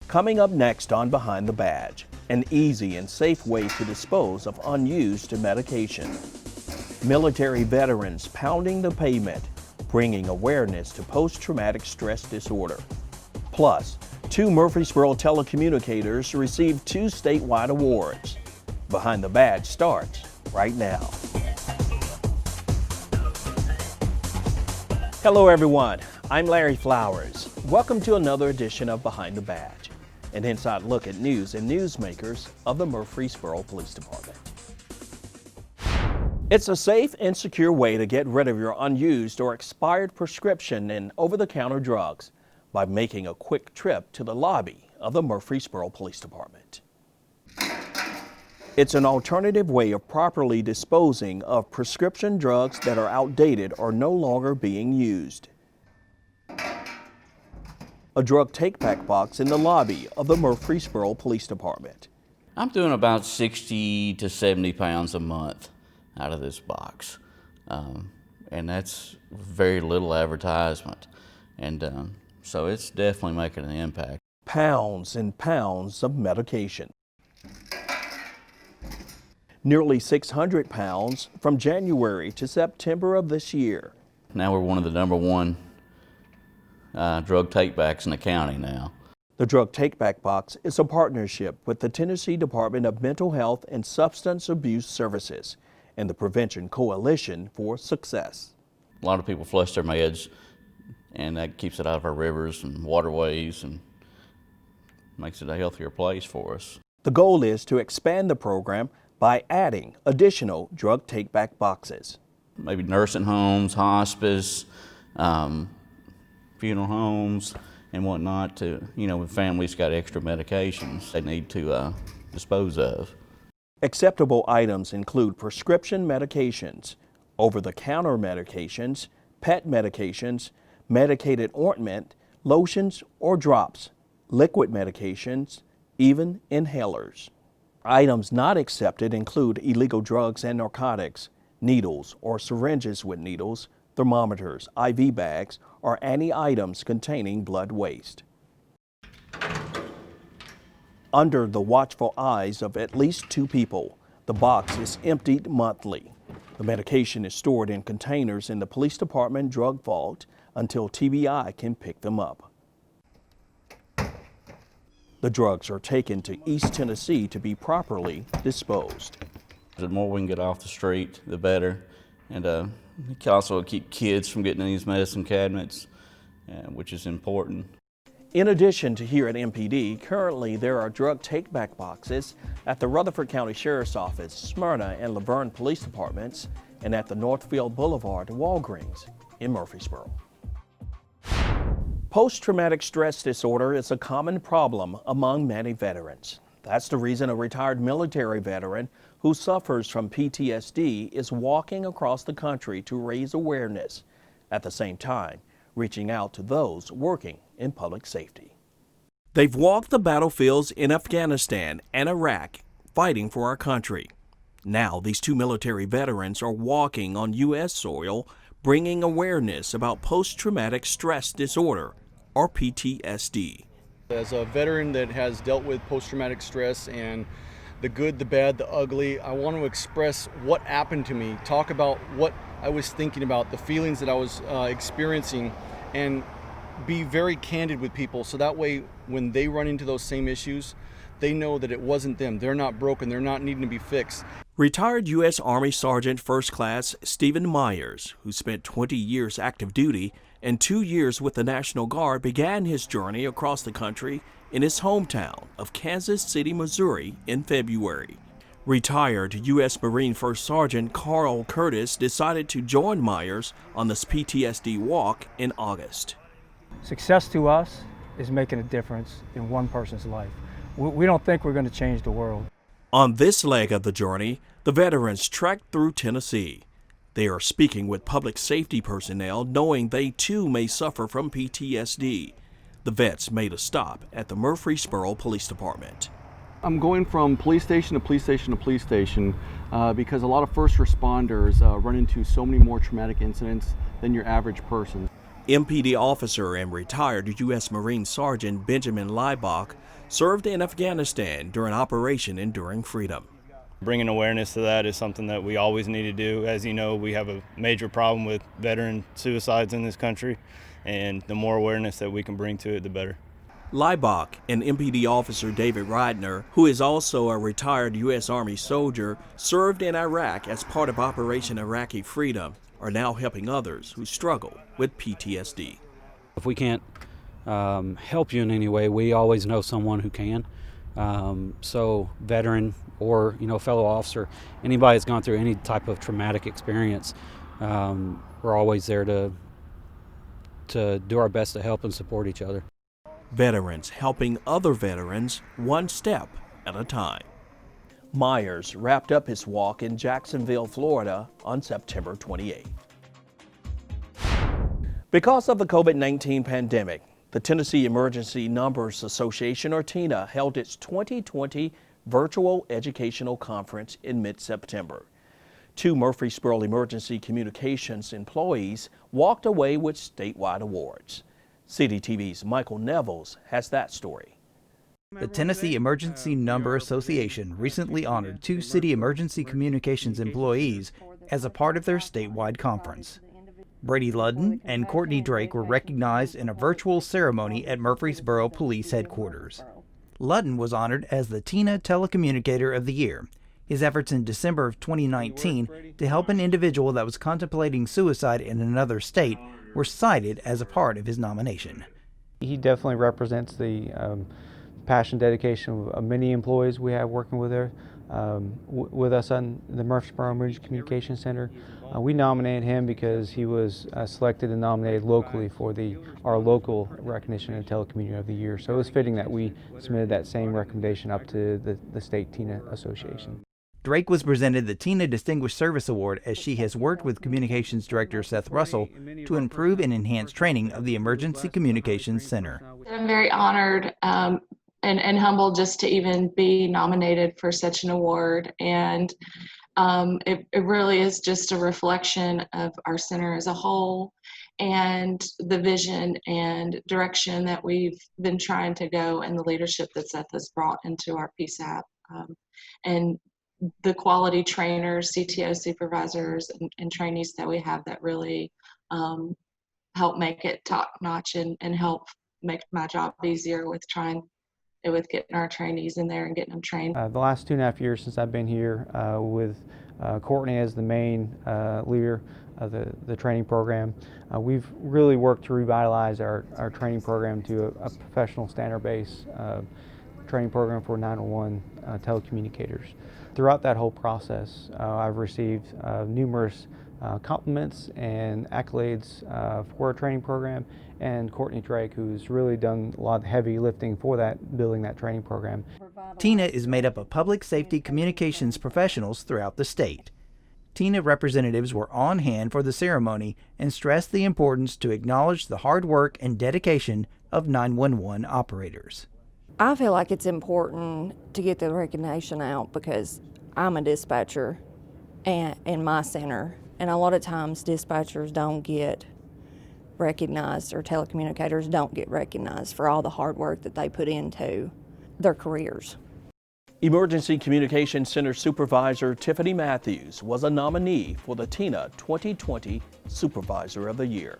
Coming up next on Behind the Badge, an easy and safe way to dispose of unused medication. Military veterans pounding the pavement, bringing awareness to post-traumatic stress disorder. Plus, 2 Murfreesboro telecommunicators received 2 statewide awards. Behind the Badge starts right now. Hello everyone, I'm Larry Flowers. Welcome to another edition of Behind the Badge, an inside look at news and newsmakers of the Murfreesboro Police Department. It's a safe and secure way to get rid of your unused or expired prescription and over-the-counter drugs by making a quick trip to the lobby of the Murfreesboro Police Department. It's an alternative way of properly disposing of prescription drugs that are outdated or no longer being used. A drug take-back box in the lobby of the Murfreesboro Police Department. I'm doing about 60 to 70 pounds a month out of this box, and that's very little advertisement, and so it's definitely making an impact. Pounds and pounds of medication. Nearly 600 pounds from January to September of this year. Now we're one of the #1 drug takebacks in the county now. The Drug Take-Back Box is a partnership with the Tennessee Department of Mental Health and Substance Abuse Services and the Prevention Coalition for Success. A lot of people flush their meds, and that keeps it out of our rivers and waterways and makes it a healthier place for us. The goal is to expand the program by adding additional drug take-back boxes. Maybe nursing homes, hospice, funeral homes, and whatnot to, when families got extra medications they need to dispose of. Acceptable items include prescription medications, over-the-counter medications, pet medications, medicated ointment, lotions or drops, liquid medications, even inhalers. Items not accepted include illegal drugs and narcotics, needles or syringes with needles, thermometers, IV bags, or any items containing blood waste. Under the watchful eyes of at least 2 people, the box is emptied monthly. The medication is stored in containers in the police department drug vault until TBI can pick them up. The drugs are taken to East Tennessee to be properly disposed. The more we can get off the street, the better. And it can also keep kids from getting in these medicine cabinets, which is important. In addition to here at MPD, currently there are drug take-back boxes at the Rutherford County Sheriff's Office, Smyrna and Laverne Police Departments, and at the Northfield Boulevard Walgreens in Murfreesboro. Post-traumatic stress disorder is a common problem among many veterans. That's the reason a retired military veteran who suffers from PTSD is walking across the country to raise awareness, at the same time reaching out to those working in public safety. They've walked the battlefields in Afghanistan and Iraq, fighting for our country. Now these 2 military veterans are walking on U.S. soil, bringing awareness about post-traumatic stress disorder, or PTSD. As a veteran that has dealt with post-traumatic stress and the good, the bad, the ugly, I want to express what happened to me, talk about what I was thinking about, the feelings that I was experiencing, and be very candid with people so that way when they run into those same issues, they know that it wasn't them. They're not broken. They're not needing to be fixed. Retired U.S. Army Sergeant First Class Stephen Myers, who spent 20 years active duty and 2 years with the National Guard, began his journey across the country in his hometown of Kansas City, Missouri in February. Retired U.S. Marine First Sergeant Carl Curtis decided to join Myers on this PTSD Walk in August. Success to us is making a difference in one person's life. We don't think we're going to change the world. On this leg of the journey, the veterans trekked through Tennessee. They are speaking with public safety personnel, knowing they too may suffer from PTSD. The vets made a stop at the Murfreesboro Police Department. I'm going from police station to police station to police station because a lot of first responders run into so many more traumatic incidents than your average person. MPD officer and retired U.S. Marine Sergeant Benjamin Leibach served in Afghanistan during Operation Enduring Freedom. Bringing awareness to that is something that we always need to do. As you know, we have a major problem with veteran suicides in this country, and the more awareness that we can bring to it, the better. Leibach and MPD officer David Reitner, who is also a retired U.S. Army soldier, served in Iraq as part of Operation Iraqi Freedom, are now helping others who struggle with PTSD. If we can't help you in any way, we always know someone who can. So veteran or fellow officer, anybody that's gone through any type of traumatic experience, we're always there to do our best to help and support each other. Veterans helping other veterans one step at a time. Myers wrapped up his walk in Jacksonville, Florida on September 28th. Because of the COVID-19 pandemic, the Tennessee Emergency Numbers Association, or TENA, held its 2020 Virtual Educational Conference in mid-September. 2 Murfreesboro Emergency Communications employees walked away with statewide awards. CityTV's Michael Nevels has that story. The Tennessee Emergency Number Association recently honored 2 City Emergency Communications employees as a part of their statewide conference. Brady Ludden and Courtney Drake were recognized in a virtual ceremony at Murfreesboro Police Headquarters. Ludden was honored as the TENA Telecommunicator of the Year. His efforts in December of 2019 to help an individual that was contemplating suicide in another state were cited as a part of his nomination. He definitely represents the passion, dedication of many employees we have working with us on the Murfreesboro Emergency Communications Center. We nominated him because he was selected and nominated locally for our local recognition of Telecommunicator of the Year. So it was fitting that we submitted that same recommendation up to the State TENA Association. Drake was presented the TENA Distinguished Service Award as she has worked with Communications Director Seth Russell to improve and enhance training of the Emergency Communications Center. I'm very honored and humbled just to even be nominated for such an award. And it really is just a reflection of our center as a whole and the vision and direction that we've been trying to go and the leadership that Seth has brought into our PSAP. And the quality trainers, CTO supervisors, and trainees that we have that really help make it top notch and help make my job easier with getting our trainees in there and getting them trained. The last 2.5 years since I've been here with Courtney as the main leader of the training program, we've really worked to revitalize our training program to a professional standard-based training program for 911 telecommunicators. Throughout that whole process, I've received numerous compliments and accolades for our training program, and Courtney Drake, who's really done a lot of heavy lifting for building that training program. TENA is made up of public safety communications professionals throughout the state. TENA representatives were on hand for the ceremony and stressed the importance to acknowledge the hard work and dedication of 911 operators. I feel like it's important to get the recognition out because I'm a dispatcher in my center, and a lot of times dispatchers don't get recognized, or telecommunicators don't get recognized for all the hard work that they put into their careers. Emergency Communications Center Supervisor Tiffany Matthews was a nominee for the TENA 2020 Supervisor of the Year.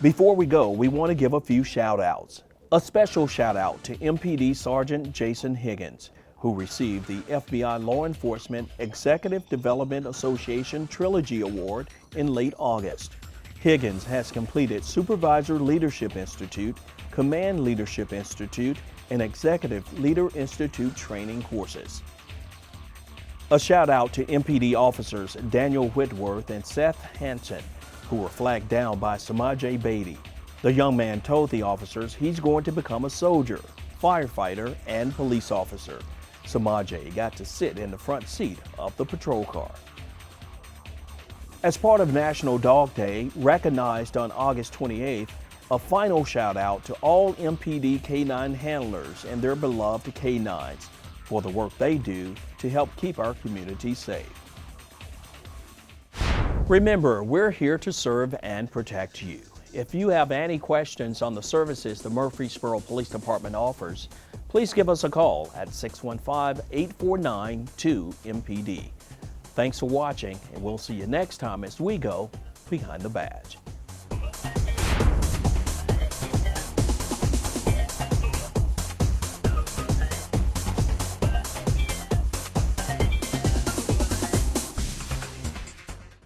Before we go, we want to give a few shout-outs. A special shout-out to MPD Sergeant Jason Higgins, who received the FBI Law Enforcement Executive Development Association Trilogy Award in late August. Higgins has completed Supervisor Leadership Institute, Command Leadership Institute, and Executive Leader Institute training courses. A shout out to MPD officers Daniel Whitworth and Seth Hansen, who were flagged down by Samaj Beatty. The young man told the officers he's going to become a soldier, firefighter, and police officer. Samaj got to sit in the front seat of the patrol car. As part of National Dog Day, recognized on August 28th, a final shout out to all MPD K9 handlers and their beloved K9s for the work they do to help keep our community safe. Remember, we're here to serve and protect you. If you have any questions on the services the Murfreesboro Police Department offers, please give us a call at 615-849-2MPD. Thanks for watching, and we'll see you next time as we go Behind the Badge.